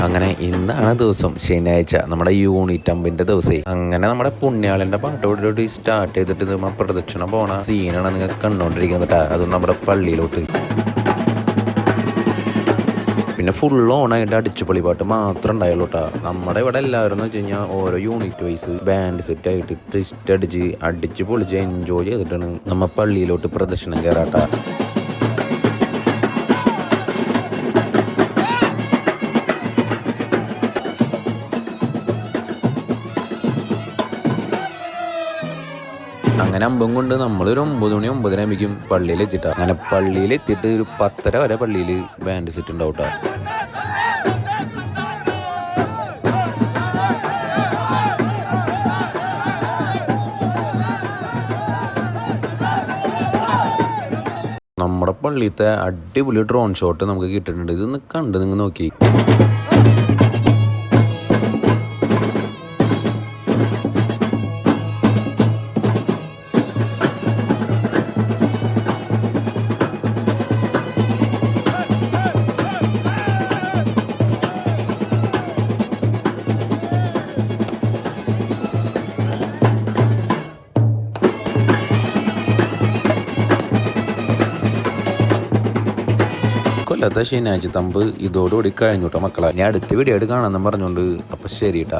അങ്ങനെ ഇന്നാണ് ദിവസം ശനിയാഴ്ച, നമ്മുടെ യൂണിറ്റ് അമ്പിന്റെ ദിവസേ. അങ്ങനെ നമ്മുടെ പുണ്യാളന്റെ പാട്ടോടുകൂടി സ്റ്റാർട്ട് ചെയ്തിട്ട് പ്രദക്ഷിണം പോണ സീനാണ് നിങ്ങൾ കണ്ടോണ്ടിരിക്കുന്നത്. അതും നമ്മുടെ പള്ളിയിലോട്ട്. പിന്നെ ഫുൾ ഓണായിട്ട് അടിച്ചുപൊളി പാട്ട് മാത്രം ഉണ്ടായുള്ളൂ കേട്ടോ. നമ്മുടെ ഇവിടെ എല്ലാവരും എന്ന് വെച്ച് കഴിഞ്ഞാൽ ഓരോ യൂണിറ്റ് വൈസ് ബാൻഡ് സെറ്റ് ആയിട്ട് ട്വിസ്റ്റ് അടിച്ച് പൊളിച്ച് എൻജോയ് ചെയ്തിട്ടാണ് നമ്മ പള്ളിയിലോട്ട് പ്രദർശനം കയറാട്ടാ. അങ്ങനെ അമ്പം കൊണ്ട് നമ്മളൊരു 9 മണി 9:30 ആകുമ്പോഴേക്കും പള്ളിയിൽ എത്തിയിട്ടാ. അങ്ങനെ പള്ളിയിൽ എത്തിയിട്ട് ഒരു 10:30 വരെ പള്ളിയിൽ ബാൻഡ് സെറ്റ് ഉണ്ടാവും കേട്ടോ. നമ്മുടെ പള്ളിയിലത്തെ അടിപൊളി ഡ്രോൺ ഷോട്ട് നമുക്ക് കിട്ടിയിട്ടുണ്ട്. ഇതൊന്ന് കണ്ട് നിങ്ങൾ നോക്കി. കൊല്ലത്തെ ശനിയാഴ്ച തമ്പ് ഇതോടുകൂടി കഴിഞ്ഞു കേട്ടോ മക്കളെ. ഞാൻ അടുത്ത വീഡിയോ ആയിട്ട് കാണാമെന്നും പറഞ്ഞുകൊണ്ട് അപ്പം ശരി കേട്ടാ.